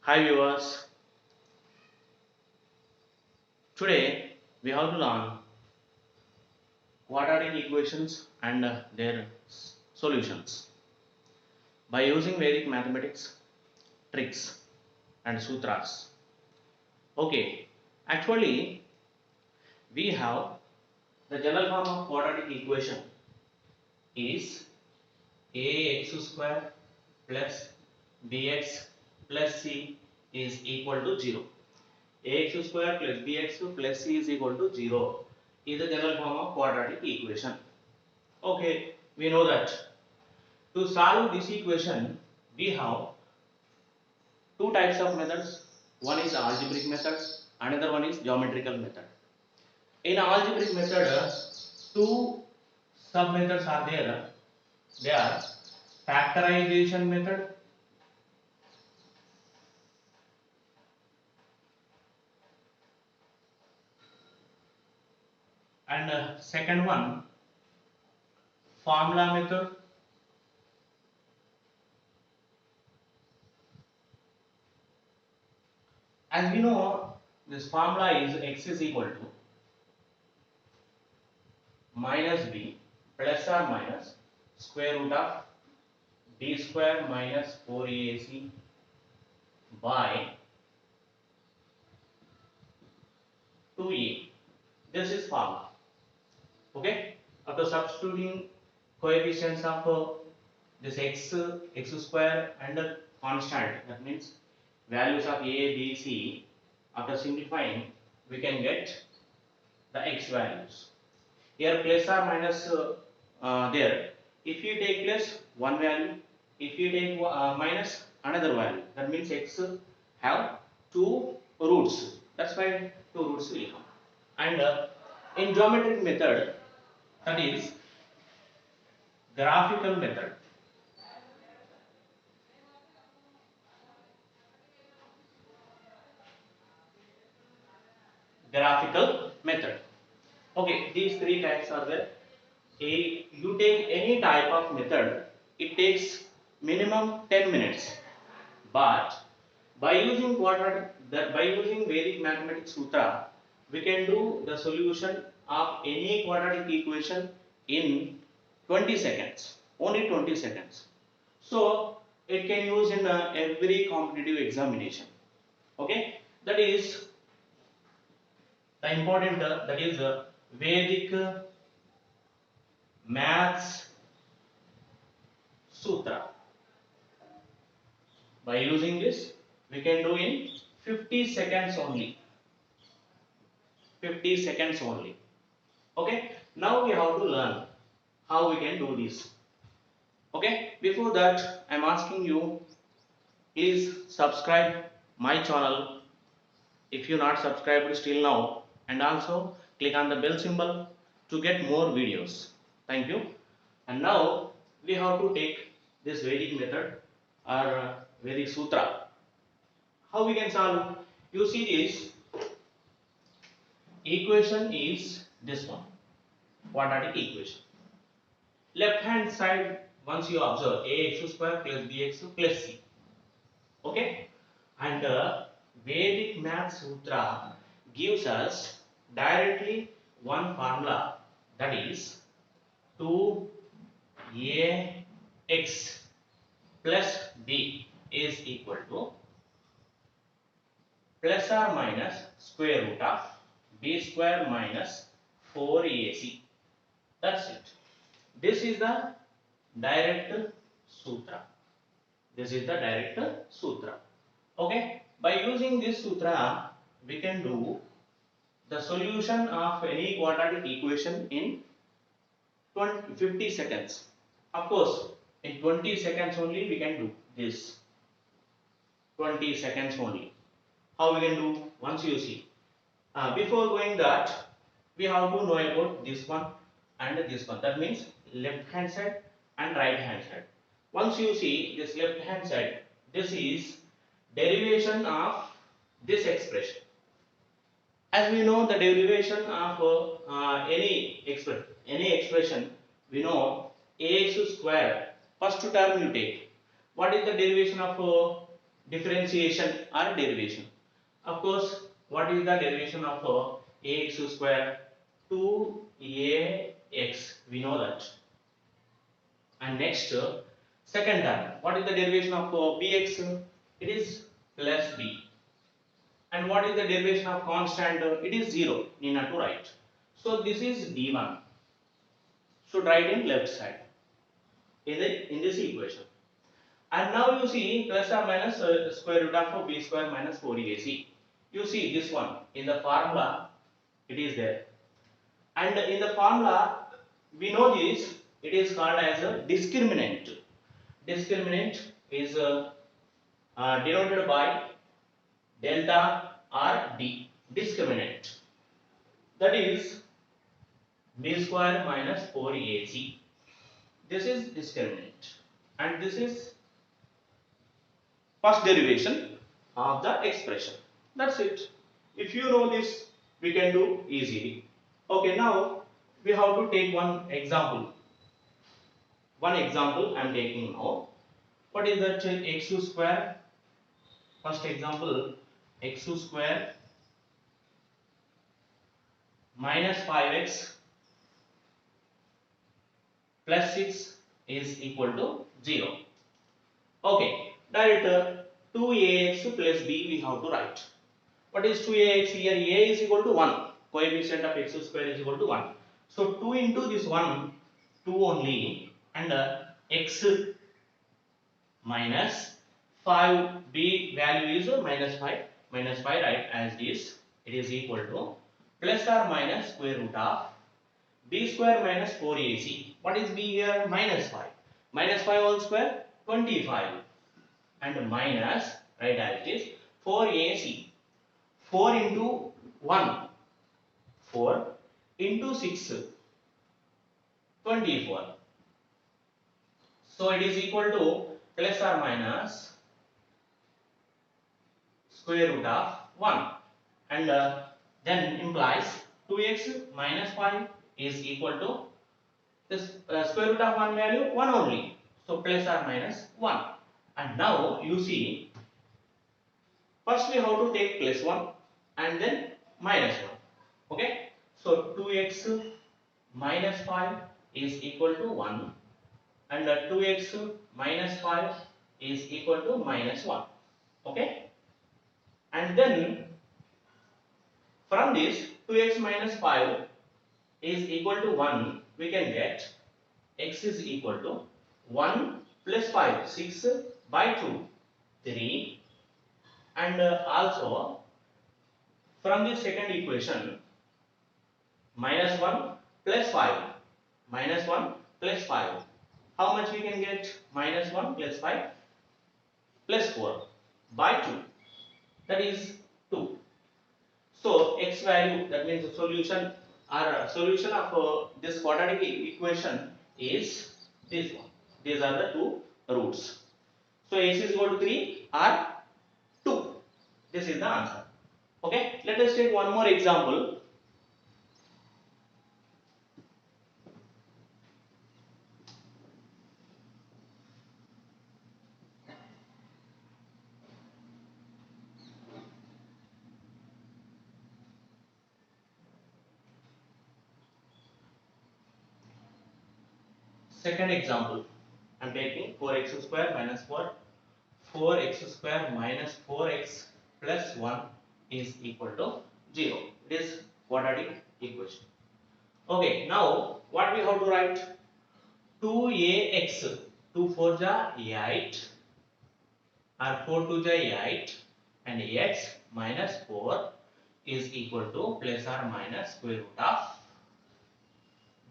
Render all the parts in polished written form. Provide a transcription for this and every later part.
Hi viewers, today we have to learn quadratic equations and their solutions by using Vedic mathematics tricks and sutras. Okay, actually we have the general form of quadratic equation is ax square plus bx plus c is equal to 0. Ax square plus bx plus c is equal to 0 is the general form of quadratic equation. Okay, we know that. To solve this equation, we have two types of methods. One is algebraic method, another one is geometrical method. In algebraic method, two sub methods are there. They are factorization method and second one formula method. As we know, this formula is x is equal to minus b plus or minus square root of b square minus 4ac by 2a. This is formula. Okay. After substituting coefficients of this x square and constant, that means values of a, b, c. After simplifying, we can get the x values. Here plus or minus there. If you take plus one value, if you take minus another value, that means x have two roots. That's why two roots will come. And in geometric method, that is graphical method. Graphical method. Okay, these three types are there. You take any type of method, it takes minimum 10 minutes. But by using Vedic mathematics sutra, we can do the solution of any quadratic equation in 20 seconds. Only 20 seconds. So it can use in every competitive examination. Okay, that is the important. That is Vedic Maths Sutra. By using this, we can do in 50 seconds only. 50 seconds only. Okay. Now we have to learn how we can do this. Okay. Before that, I am asking you, please subscribe my channel if you not subscribed still now, and also click on the bell symbol to get more videos. Thank you. And now we have to take this Vedic method or Vedic Sutra. How we can solve? You see this equation is this one, quadratic equation. Left hand side, once you observe ax square plus bx plus c. Okay, and Vedic Maths Sutra gives us directly one formula, that is 2ax plus b is equal to plus or minus square root of b square minus 4ac. That's it. This is the direct sutra. This is the direct sutra. Okay. By using this sutra, we can do the solution of any quadratic equation in 50 seconds. Of course, in 20 seconds only we can do this. 20 seconds only. How we can do? Once you see. Before going that, we have to know about this one and this one. That means left hand side and right hand side. Once you see this left hand side, this is derivation of this expression. As we know the derivation of any expression, we know ax square. First term you take. What is the derivation of differentiation or derivation. Of course, what is the derivation of ax square? 2ax, we know that. And next, second term, what is the derivation of bx? It is plus b. And what is the derivation of constant? It is 0. Need not to write. So this is d1. Should write in left side in this equation. And now you see plus or minus square root of b square minus 4ac. You see this one in the formula, it is there. And in the formula, we know this, it is called as a discriminant. Discriminant is denoted by delta r d. Discriminant. That is b square minus 4ac. This is discriminant. And this is first derivation of the expression. That's it. If you know this, we can do easily. Okay, now we have to take one example. One example I am taking now. What is that? X square. First example, x square minus 5x plus 6 is equal to 0. Okay, direct 2ax plus b we have to write. What is 2ax here? A is equal to 1. Coefficient of x square is equal to 1. So 2 into this 1, 2 only, and x minus 5, b value is minus 5. Minus 5 right as this. It is equal to plus or minus square root of b square minus 4ac. What is b here? Minus 5. Minus 5 whole square? 25. And minus, right as it is, 4ac. 4 into 1, 4 into 6, 24. So it is equal to plus or minus square root of 1. And then implies 2x minus 5 is equal to this square root of 1 value 1 only. So plus or minus 1. And now you see, first we have to take plus 1 and then minus 1. Okay. So 2x minus 5 is equal to 1 and 2x minus 5 is equal to minus 1. Okay. And then from this 2x minus 5 is equal to 1, we can get x is equal to 1 plus 5, 6 by 2, 3. And also from the second equation, minus 1 plus 5, minus 1 plus 5. How much we can get? Minus 1 plus 5 plus 4 by 2. That is 2. So x value, that means the solution or solution of this quadratic equation is this one. These are the two roots. So x is equal to 3 or 2. This is the answer. Okay, let us take one more example. Second example, I am taking 4x square minus 4, 4x square minus 4x plus 1 is equal to 0. It is quadratic equation. Okay, now what we have to write? 2ax, 2 4 ja 8 or 4 2 ja 8 and x minus 4 is equal to plus or minus square root of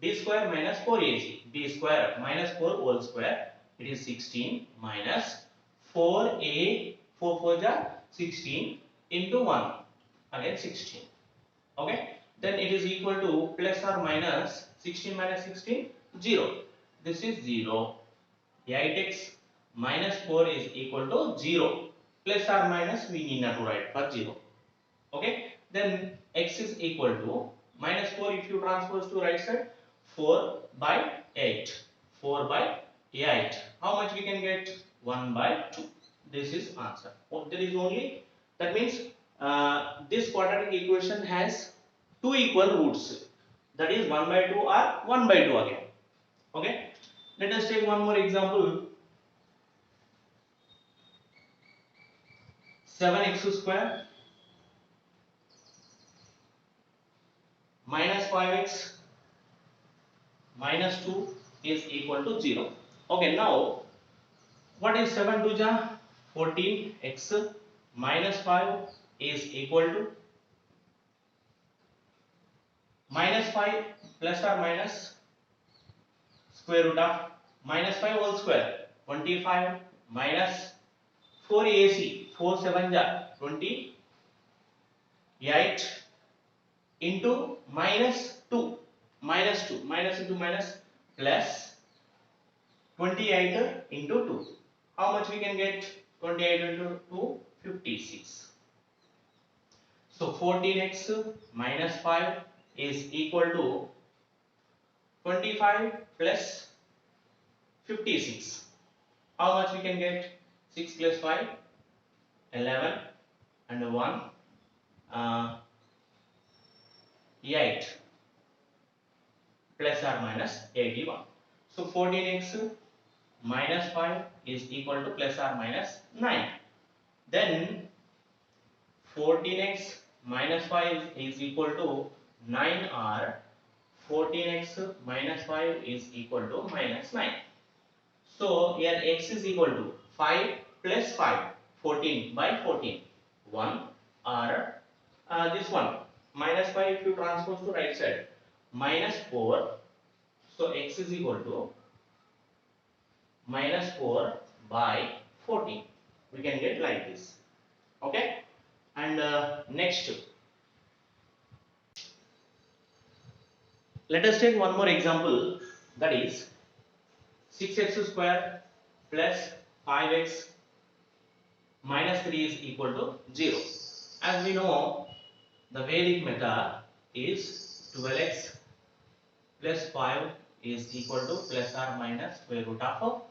b square minus 4ac. b square minus 4 whole square, it is 16 minus 4a, 4 4 ja 16 into 1, again 16. Okay, then it is equal to plus or minus 16 minus 16, 0. This is 0. 8x minus 4 is equal to 0. Plus or minus we need not to write for 0. Okay, then x is equal to minus 4 if you transpose to right side, 4 by 8. 4 by 8. How much we can get? 1 by 2. This is answer. There is only, that means this quadratic equation has two equal roots, that is 1 by 2 or 1 by 2 again. Okay, let us take one more example. 7x square minus 5x minus 2 is equal to 0. Okay, now what is 7 to ja? 14x minus 5 is equal to minus 5 plus or minus square root of minus 5 whole square, 25 minus 4ac, 4 7 ja 28 into minus 2, minus into minus plus 28 into 2. How much we can get? 28 into 2, 56. So 14x minus 5 is equal to 25 plus 56. How much we can get? 6 plus 5, 11 and 1, 8 plus or minus 81. So 14x minus 5 is equal to plus or minus 9. Then 14x minus 5 is equal to 9, or 14x minus 5 is equal to minus 9. So here x is equal to 5 plus 5, 14 by 14, 1, or this one minus 5 if you transpose to right side, minus 4. So x is equal to minus 4 by 14. We can get like this. Okay, and next, let us take one more example, that is 6x square plus 5x minus 3 is equal to 0. As we know, the Vedic method is 12x plus 5 is equal to plus or minus square root of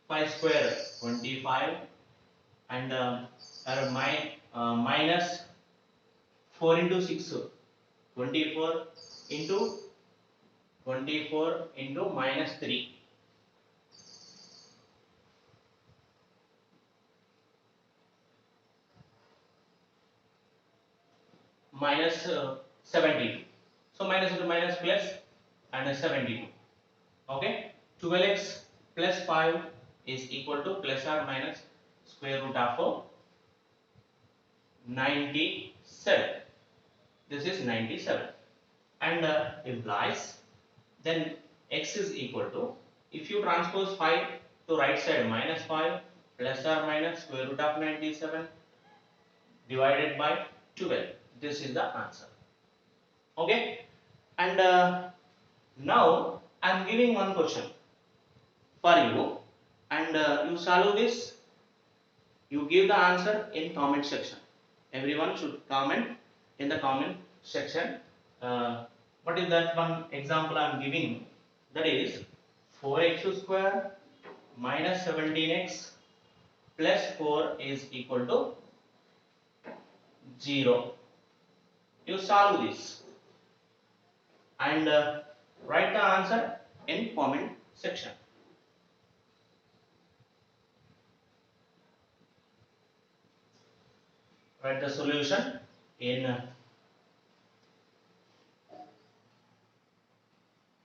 5 square, 25, and minus 4 into 6, 24 into 24 into minus 3, minus 72. So minus into minus plus and 72. Okay, 12x plus 5 is equal to plus or minus square root of 97. This is 97, and implies then x is equal to, if you transpose 5 to right side, minus 5 plus or minus square root of 97 divided by 12. This is the answer. Okay, and now I am giving one question for you, and you solve this. You give the answer in comment section. Everyone should comment in the comment section. What is that one example I am giving? That is 4x square minus 17x plus 4 is equal to 0. You solve this and write the answer in comment section. Write the solution in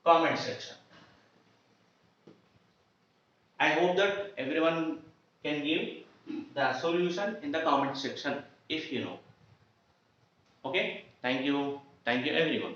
comment section. I hope that everyone can give the solution in the comment section if you know. Okay, thank you everyone.